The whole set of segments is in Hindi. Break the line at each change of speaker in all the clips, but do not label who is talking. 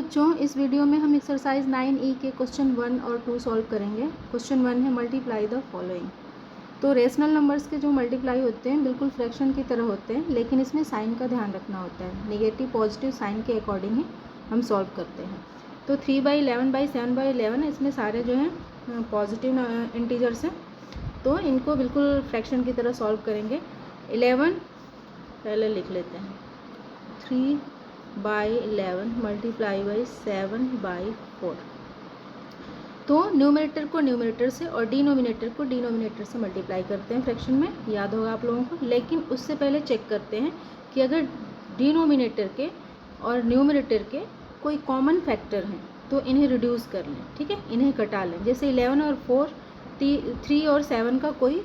बच्चों, इस वीडियो में हम एक्सरसाइज 9E के क्वेश्चन 1 और 2 सॉल्व करेंगे। क्वेश्चन 1 है मल्टीप्लाई द फॉलोइंग। तो रेशनल नंबर्स के जो मल्टीप्लाई होते हैं बिल्कुल फ्रैक्शन की तरह होते हैं, लेकिन इसमें साइन का ध्यान रखना होता है। नेगेटिव पॉजिटिव साइन के अकॉर्डिंग ही हम सॉल्व करते हैं। तो 3/11/7/11 इसमें सारे जो हैं पॉजिटिव इंटीजर्स हैं, तो इनको बिल्कुल फ्रैक्शन की तरह सॉल्व करेंगे। 11 पहले लिख लेते हैं, 3/11 मल्टीप्लाई बाई 7/4। तो न्यूमरेटर को न्यूमरेटर से और डिनोमिनेटर को डिनोमिनेटर से मल्टीप्लाई करते हैं फ्रैक्शन में, याद होगा आप लोगों को। लेकिन उससे पहले चेक करते हैं कि अगर डिनोमिनेटर के और न्यूमरेटर के कोई कॉमन फैक्टर हैं तो इन्हें रिड्यूस कर लें, ठीक है, इन्हें कटा लें। जैसे 11 और 4, 3 और 7 का कोई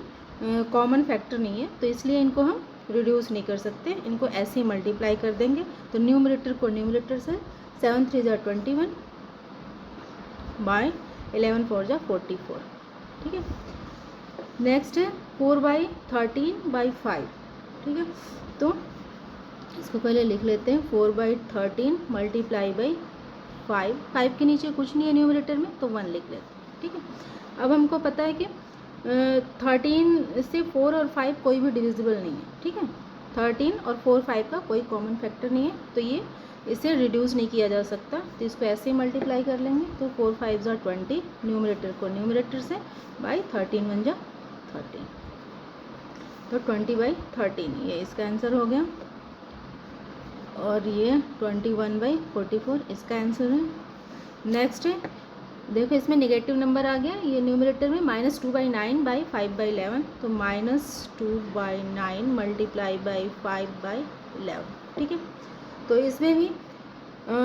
कॉमन फैक्टर नहीं है, तो इसलिए इनको हम रिड्यूस नहीं कर सकते, इनको ऐसे ही मल्टीप्लाई कर देंगे। तो न्यूमरेटर को न्यूमरेटर से 7 3 = 21 बाय 11 4 = 44, ठीक है। नेक्स्ट है 4/13/5, ठीक है। तो इसको पहले लिख लेते हैं, 4/13 मल्टीप्लाई बाई 5 के नीचे कुछ नहीं है न्यूमरेटर में, तो 1 लिख लेते हैं, ठीक है। अब हमको पता है कि 13 से 4 और 5 कोई भी डिविजिबल नहीं है, ठीक है। 13 और 4 5 का कोई कॉमन फैक्टर नहीं है, तो ये इसे रिड्यूस नहीं किया जा सकता, तो इसको ऐसे ही मल्टीप्लाई कर लेंगे। तो 4 5 = 20, न्यूमरेटर को न्यूमरेटर से बाई 13 1 = 13, तो 20/13 ये इसका आंसर हो गया। और ये 21/44 इसका आंसर है। नेक्स्ट है, देखो इसमें नेगेटिव नंबर आ गया, ये न्यूमरेटर में -2/9/5/11, तो -2/9 मल्टीप्लाई बाई 5/11, ठीक है। तो इसमें भी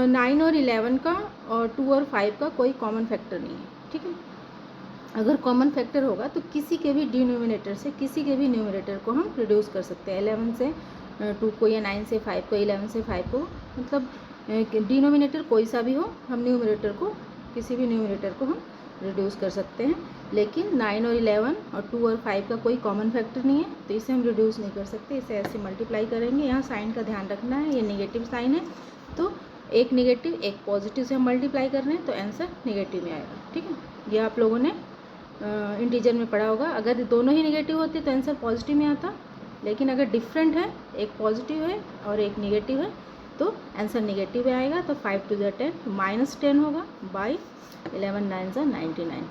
9 और 11 का और 2 और 5 का कोई कॉमन फैक्टर नहीं है, ठीक है। अगर कॉमन फैक्टर होगा तो किसी के भी डिनोमिनेटर से किसी के भी न्यूमरेटर को हम रिड्यूस कर सकते हैं। 11 से 2 को या 9 से 5 को, 11 से 5 को, मतलब डिनोमिनेटर कोई सा भी हो, हम न्यूमरेटर को किसी भी न्यूमरेटर को हम रिड्यूस कर सकते हैं। लेकिन 9 और 11 और 2 और 5 का कोई कॉमन फैक्टर नहीं है, तो इसे हम रिड्यूस नहीं कर सकते, इसे ऐसे मल्टीप्लाई करेंगे। यहाँ साइन का ध्यान रखना है, ये नेगेटिव साइन है, तो एक नेगेटिव एक पॉजिटिव से हम मल्टीप्लाई कर रहे हैं, तो आंसर नेगेटिव में आएगा, ठीक है। ये आप लोगों ने इंटीजर में पढ़ा होगा। अगर दोनों ही नेगेटिव होते तो आंसर पॉजिटिव में आता, लेकिन अगर डिफरेंट है, एक पॉजिटिव है और एक नेगेटिव है, तो आंसर नेगेटिव में आएगा। तो 5 2 = 10, -10 होगा बाई 11 9 = 99,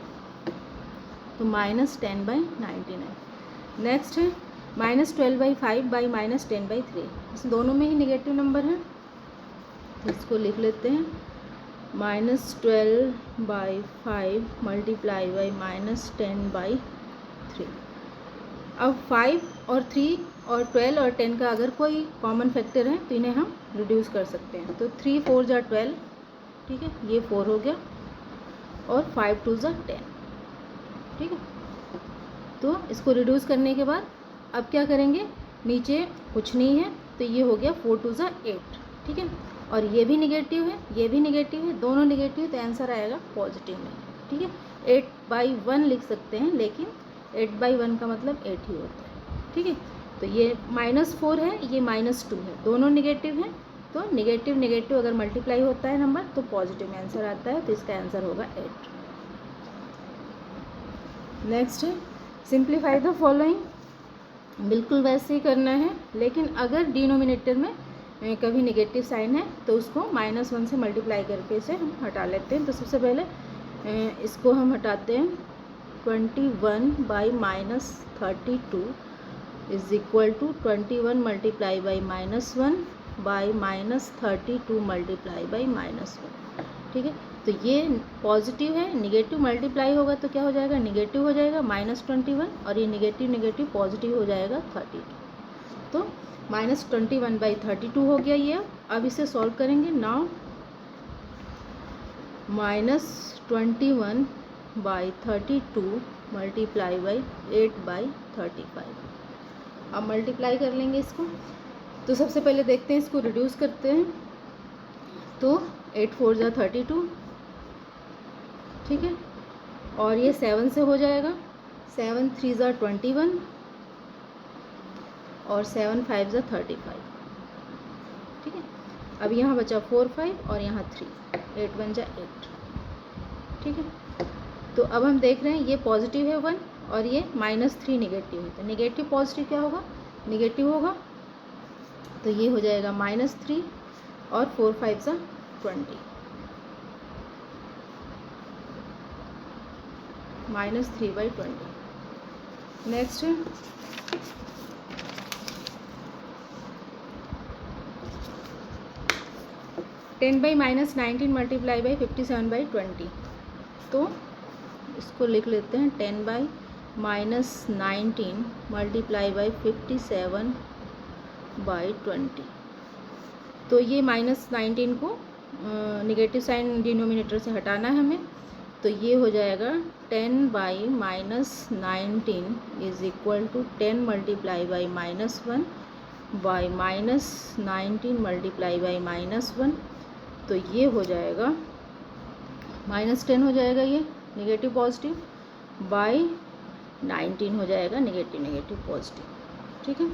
तो -10/99। नेक्स्ट है -12/5 बाई -10/3, इस दोनों में ही नेगेटिव नंबर है, तो इसको लिख लेते हैं, -12/5 मल्टीप्लाई बाई -10/3। अब 5 और 3 और 12 और 10 का अगर कोई कॉमन फैक्टर है तो इन्हें हम रिड्यूस कर सकते हैं। तो 3 4 = 12, ठीक है, ये 4 हो गया, और 5 2 = 10, ठीक है। तो इसको रिड्यूस करने के बाद अब क्या करेंगे, नीचे कुछ नहीं है, तो ये हो गया 4 2 = 8, ठीक है। और ये भी नेगेटिव है, ये भी नेगेटिव है, दोनों नेगेटिव है, तो आंसर आएगा पॉजिटिव में, ठीक है। 8/1 लिख सकते हैं, लेकिन 8/1 का मतलब 8 ही होता है, ठीक है। तो ये -4 है, ये -2 है, दोनों नेगेटिव हैं, तो नेगेटिव नेगेटिव अगर मल्टीप्लाई होता है नंबर तो पॉजिटिव में आंसर आता है, तो इसका आंसर होगा 8। नेक्स्ट है सिंप्लीफाई द फॉलोइंग। बिल्कुल वैसे ही करना है, लेकिन अगर डिनोमिनेटर में कभी नेगेटिव साइन है तो उसको -1 से मल्टीप्लाई करके इसे हम हटा लेते हैं। तो सबसे पहले इसको हम हटाते हैं, 21/-32 is equal to 21 multiply by -1 by -32 multiply by -1, ठीक है। तो ये पॉजिटिव है, निगेटिव मल्टीप्लाई होगा तो क्या हो जाएगा, निगेटिव हो जाएगा -21, और ये नेगेटिव नेगेटिव पॉजिटिव हो जाएगा 32, तो -21/32 हो गया ये। अब इसे सॉल्व करेंगे। नाउ -21/32 मल्टीप्लाई बाई 8/35, अब मल्टीप्लाई कर लेंगे इसको। तो सबसे पहले देखते हैं, इसको रिड्यूस करते हैं, तो 8 4 = 32, ठीक है, और ये 7 से हो जाएगा, 7 3 = 21, और 7 5 = 35, ठीक है। अब यहाँ बचा 4 5 और यहाँ 3, 8 1 जा 8, ठीक है। तो अब हम देख रहे हैं ये पॉजिटिव है 1 और ये -3 निगेटिव है, तो निगेटिव पॉजिटिव क्या होगा, निगेटिव होगा, तो ये हो जाएगा -3 और 4 5 जा 20, -3/20। नेक्स्ट 10/-19 मल्टीप्लाई बाई 57/20, तो इसको लिख लेते हैं 10/-19 मल्टीप्लाई बाई 57/20। तो ये -19 को निगेटिव साइन डिनोमिनेटर से हटाना है हमें, तो ये हो जाएगा 10/-19 is equal to 10 multiply by -1 by -19 multiply by -1, तो ये हो जाएगा -10 हो जाएगा, ये निगेटिव पॉजिटिव बाई 19 हो जाएगा निगेटिव नेगेटिव पॉजिटिव, ठीक है।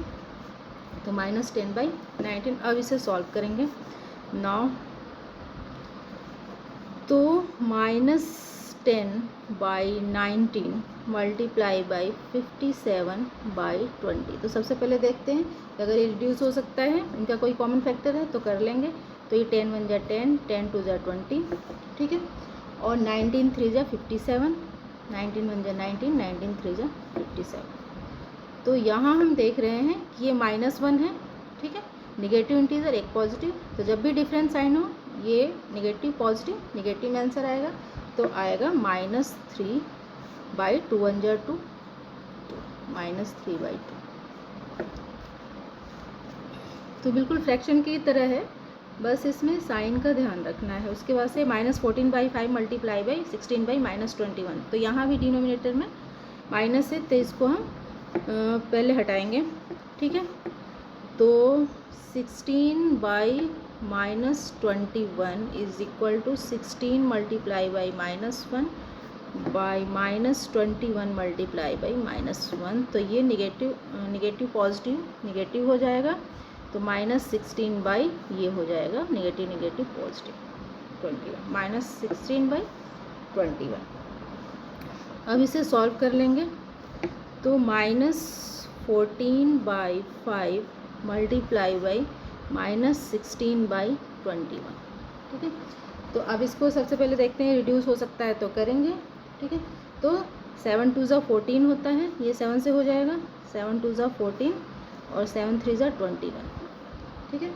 तो -10/19। अब इसे सॉल्व करेंगे नाउ, तो -10/19 मल्टीप्लाई बाई 57/20। तो सबसे पहले देखते हैं अगर ये रिड्यूस हो सकता है, इनका कोई कॉमन फैक्टर है तो कर लेंगे। तो ये 10 1 जा 10, 10 2 जा 20, ठीक है, और 19 3 जा 57, 19 1 जा 19, 19 3 जा 57। तो यहाँ हम देख रहे हैं कि ये -1 है, ठीक है, निगेटिव इंटीजर एक पॉजिटिव, तो जब भी डिफरेंस साइन हो ये निगेटिव पॉजिटिव निगेटिव में आंसर आएगा, तो आएगा -3/2 1 जा 2, -3/2। तो बिल्कुल फ्रैक्शन की तरह है, बस इसमें साइन का ध्यान रखना है। उसके बाद से -14/5 मल्टीप्लाई बाई 16/-21, तो यहाँ भी डिनोमिनेटर में माइनस है, तो इसको हम पहले हटाएंगे, ठीक है। तो 16/-21 is equal to 16 multiply by -1 by -21 multiply by -1, तो ये निगेटिव पॉजिटिव निगेटिव हो जाएगा, तो -16 बाई ये हो जाएगा निगेटिव नेगेटिव पॉजिटिव 21, -16/21। अब इसे सॉल्व कर लेंगे, तो -14/5 मल्टीप्लाई बाई -16/21, ठीक है। तो अब इसको सबसे पहले देखते हैं रिड्यूस हो सकता है तो करेंगे, ठीक है। तो 7 2 जा 14 होता है, ये 7 से हो जाएगा, 7 2 जा 14 और 7 3 जा 21, ठीक है।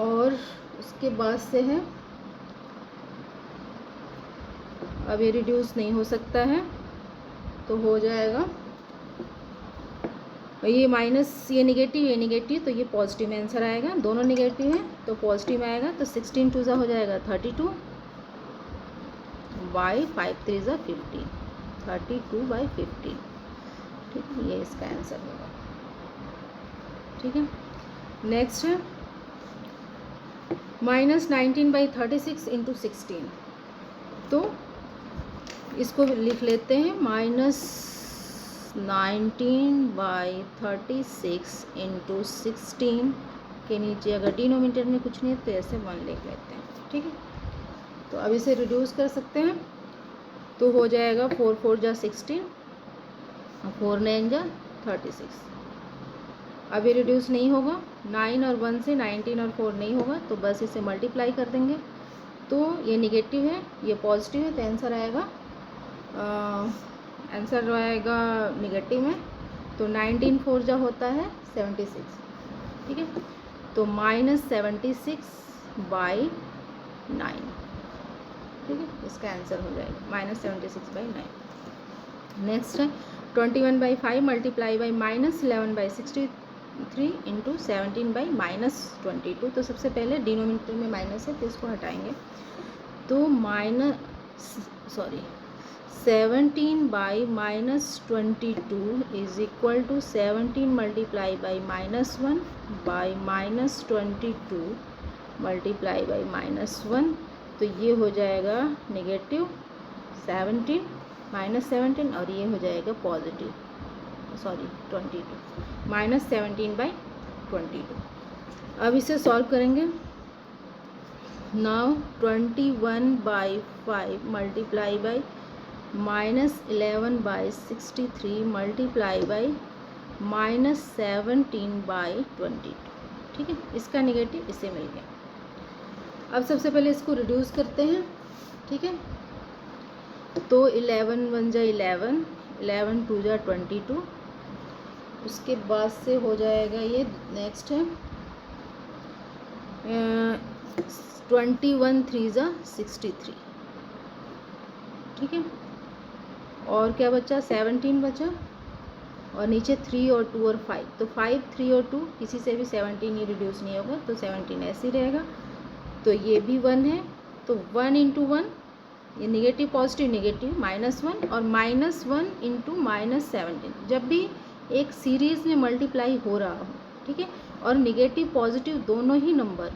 और उसके बाद से है, अब ये रिड्यूस नहीं हो सकता है तो हो जाएगा, ये माइनस ये निगेटिव, तो ये पॉजिटिव में आंसर आएगा, दोनों निगेटिव है तो पॉजिटिव में आएगा, तो 16 2 जा हो जाएगा 32 बाई 5 3 जा 15, 32/15, ठीक है, ये इसका आंसर होगा, ठीक है। नेक्स्ट है -19/36 इंटू 16, तो इसको लिख लेते हैं -19/36 इंटू 16 के नीचे अगर डिनोमिनेटर में कुछ नहीं है तो ऐसे 1 लिख लेते हैं, ठीक है। तो अब इसे रिड्यूस कर सकते हैं, तो हो जाएगा 4 4 जा 16, 4 9 जा 36। अब ये रिड्यूस नहीं होगा, 9 और 1 से 19 और 4 नहीं होगा, तो बस इसे मल्टीप्लाई कर देंगे, तो ये निगेटिव है ये पॉजिटिव है, तो आंसर आएगा निगेटिव में, तो 19 4 जा होता है 76, ठीक है। तो -76/9, ठीक है, इसका आंसर हो जाएगा -76/9। नेक्स्ट है 21/5 मल्टीप्लाई बाई -11/63 इंटू 17/-22। तो सबसे पहले डिनोमिनेटर में माइनस है तो इसको हटाएंगे, तो 17/-22 is equal to 17 multiply by -1 by -22 multiply by -1, तो ये हो जाएगा नेगेटिव 17 -17 और ये हो जाएगा पॉजिटिव 22 -17/22। अब इसे सॉल्व करेंगे, now 21/5 multiply by -11/63 multiply by -17/22। ठीक है, इसका निगेटिव इसे मिल गया। अब सबसे पहले इसको रिड्यूस करते हैं। ठीक है, तो 11 1 जा 11, 11 2 जा 22, उसके बाद से हो जाएगा ये नेक्स्ट है 21 3 जा 63। ठीक है, और क्या बचा, 17 बचा, और नीचे 3 और 2 और 5, तो 5 3 और 2 किसी से भी 17 ही रिड्यूस नहीं होगा, तो 17 ऐसे ही रहेगा। तो ये भी 1 है, तो 1 इंटू 1, ये निगेटिव पॉजिटिव निगेटिव -1, और -1 इंटू -17। जब भी एक सीरीज़ में मल्टीप्लाई हो रहा हो, ठीक है, और निगेटिव पॉजिटिव दोनों ही नंबर,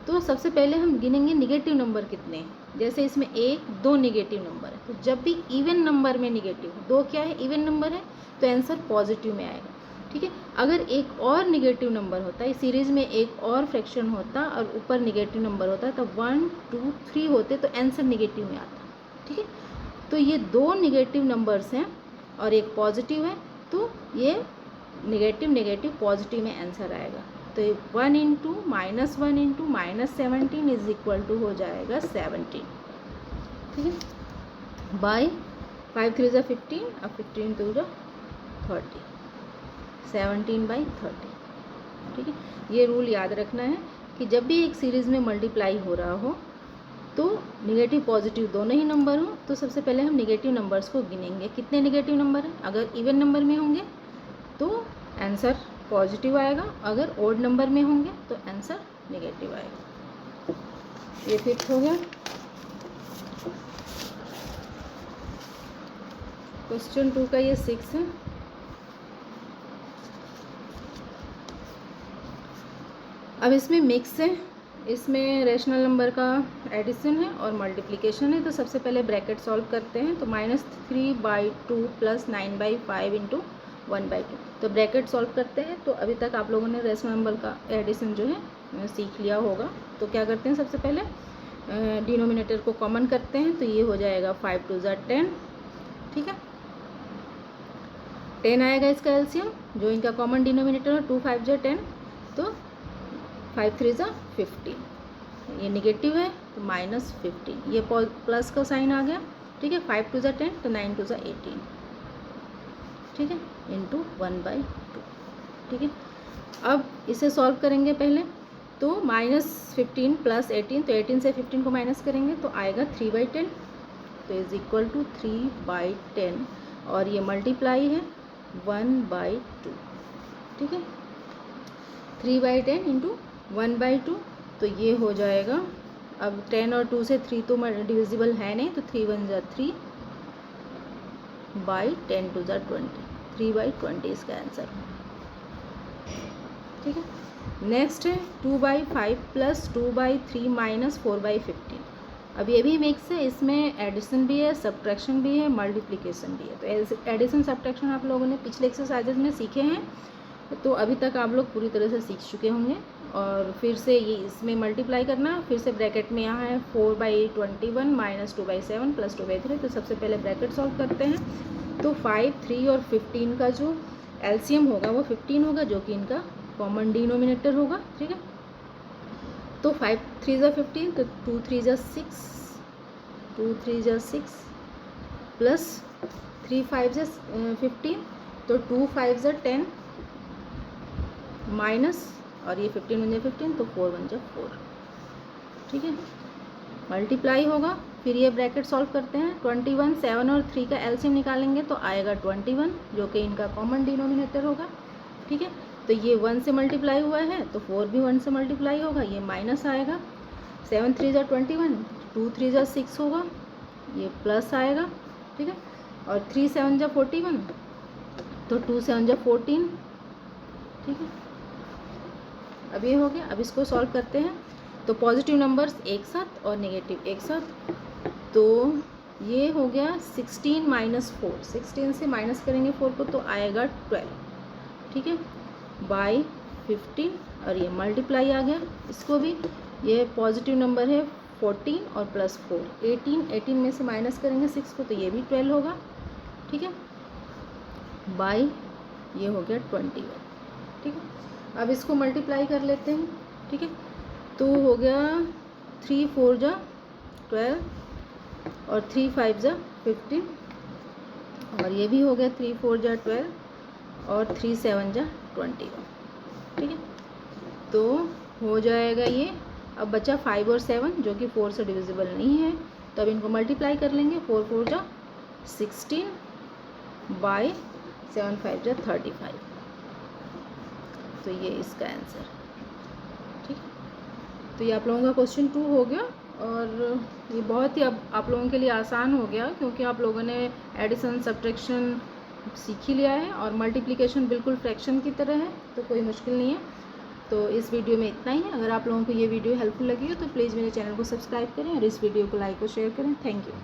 तो सबसे पहले हम गिनेंगे निगेटिव नंबर कितने हैं। जैसे इसमें 1 2 निगेटिव नंबर है, तो जब भी इवन नंबर में निगेटिव, 2 क्या है, इवन नंबर है, तो आंसर पॉजिटिव में आएगा। ठीक है, अगर एक और निगेटिव नंबर होता है, इस सीरीज़ में एक और फ्रैक्शन होता और ऊपर निगेटिव नंबर होता, तो 1 2 3 होते, तो आंसर निगेटिव में आता। ठीक है, तो ये 2 निगेटिव नंबर्स हैं और एक पॉजिटिव है, तो ये निगेटिव नेगेटिव पॉजिटिव में आंसर आएगा। तो 1 into -1 into -17 is equal to हो जाएगा 17। ठीक है, बाय 5 3 जा 15, अब 15 2 जा 30, 17/30। ठीक है, ये रूल याद रखना है कि जब भी एक सीरीज़ में मल्टीप्लाई हो रहा हो, तो निगेटिव पॉजिटिव दोनों ही नंबर हो, तो सबसे पहले हम निगेटिव नंबर्स को गिनेंगे। कितने निगेटिव नंबर हैं, अगर इवन नंबर में होंगे तो आंसर पॉजिटिव आएगा, अगर ओड नंबर में होंगे तो आंसर नेगेटिव आएगा। ये फिक्स हो गया। क्वेश्चन 2 का ये 6 है। अब इसमें मिक्स है, इसमें रैशनल नंबर का एडिशन है और मल्टीप्लिकेशन है। तो सबसे पहले ब्रैकेट सॉल्व करते हैं। तो -3/2 + 9/5 इंटू 1/2, तो ब्रैकेट सॉल्व करते हैं। तो अभी तक आप लोगों ने रैशनल नंबर का एडिशन जो है सीख लिया होगा। तो क्या करते हैं, सबसे पहले डिनोमिनेटर को कॉमन करते हैं। तो ये हो जाएगा 5 2 जा 10। ठीक है, 10 आएगा इसका एलसीएम, जो इनका कॉमन डिनोमिनेटर है। 2 5 जा 10, तो 5 3 जा 15। ये निगेटिव है, तो -15, ये प्लस का साइन आ गया। ठीक है, 5 2 जा 10, तो 9 2 जा 18। ठीक है, इंटू 1/2। ठीक है, अब इसे सॉल्व करेंगे पहले। तो -15 + 18, तो 18 से 15 को माइनस करेंगे तो आएगा 3/10, तो इज इक्वल टू 3/10, और ये मल्टीप्लाई है 1/2। ठीक है, 3/10 इंटू 1/2, तो ये हो जाएगा। अब 10 और 2 से 3 तो डिविजिबल है नहीं, तो 3 1 जा 3 10 2 जा 20, 3/20 इसका आंसर। ठीक है, नेक्स्ट है 2/5 + 2/3 - 4/15। अब ये भी मिक्स है, इसमें एडिशन भी है, सब्ट्रैक्शन भी है, मल्टीप्लिकेशन भी है। तो एडिशन सब्ट्रैक्शन आप लोगों ने पिछले एक्सरसाइजेज में सीखे हैं, तो अभी तक आप लोग पूरी तरह से सीख चुके होंगे। और फिर से ये इसमें मल्टीप्लाई करना, फिर से ब्रैकेट में यहाँ है 4/21 - 2/7 + 2/3। तो सबसे पहले ब्रैकेट सॉल्व करते हैं। तो 5 3 और 15 का जो एलसीएम होगा वो 15 होगा, जो कि इनका कॉमन डिनोमिनेटर होगा। ठीक है, तो 5 3 जा 15, तो 2 3 जा 6, 2 3 जा 6 प्लस 3 5 जा 15, तो 2 5 जा 10 माइनस, और ये 15 1 जा 15, तो 4 1 जा 4। ठीक है, मल्टीप्लाई होगा, फिर ये ब्रैकेट सॉल्व करते हैं। 21 7 और 3 का एलसीएम निकालेंगे तो आएगा 21, जो कि इनका कॉमन डिनोमिनेटर होगा। ठीक है, तो ये 1 से मल्टीप्लाई हुआ है, तो 4 भी 1 से मल्टीप्लाई होगा, ये माइनस आएगा। 7 3 जा 21, 2 3 जा 6 होगा, ये प्लस आएगा। ठीक है, और 3 7 जा 41, तो 2 7 जा 14। ठीक है, अब ये हो गया। अब इसको सॉल्व करते हैं। तो पॉजिटिव नंबर्स एक साथ और नेगेटिव एक साथ, तो ये हो गया 16 - 4, 16 से माइनस करेंगे 4 को, तो आएगा 12। ठीक है, बाय 15, और ये मल्टीप्लाई आ गया। इसको भी ये पॉजिटिव नंबर है 14 और प्लस 4 18 में से माइनस करेंगे 6 को तो ये भी 12 होगा, ठीक है, बाय ये हो गया 21, ठीक है। अब इसको मल्टीप्लाई कर लेते हैं, ठीक है, तो हो गया 3 4 जा 12 और 3 5 जा 15 और ये भी हो गया 3 4 जा 12 और 3 7 जा 21, ठीक है, तो हो जाएगा ये। अब बचा 5 और 7 जो कि 4 से डिविजिबल नहीं है, तो अब इनको मल्टीप्लाई कर लेंगे। 4 4 जा 16 बाय 7 5 जा 35, तो ये इसका आंसर, ठीक है। तो ये आप लोगों का क्वेश्चन 2 हो गया और ये बहुत ही अब आप लोगों के लिए आसान हो गया क्योंकि आप लोगों ने एडिशन सब्ट्रैक्शन सीख ही लिया है और मल्टीप्लिकेशन बिल्कुल फ्रैक्शन की तरह है, तो कोई मुश्किल नहीं है। तो इस वीडियो में इतना ही है। अगर आप लोगों को ये वीडियो हेल्पफुल लगी हो तो प्लीज़ मेरे चैनल को सब्सक्राइब करें और इस वीडियो को लाइक और शेयर करें। Thank you.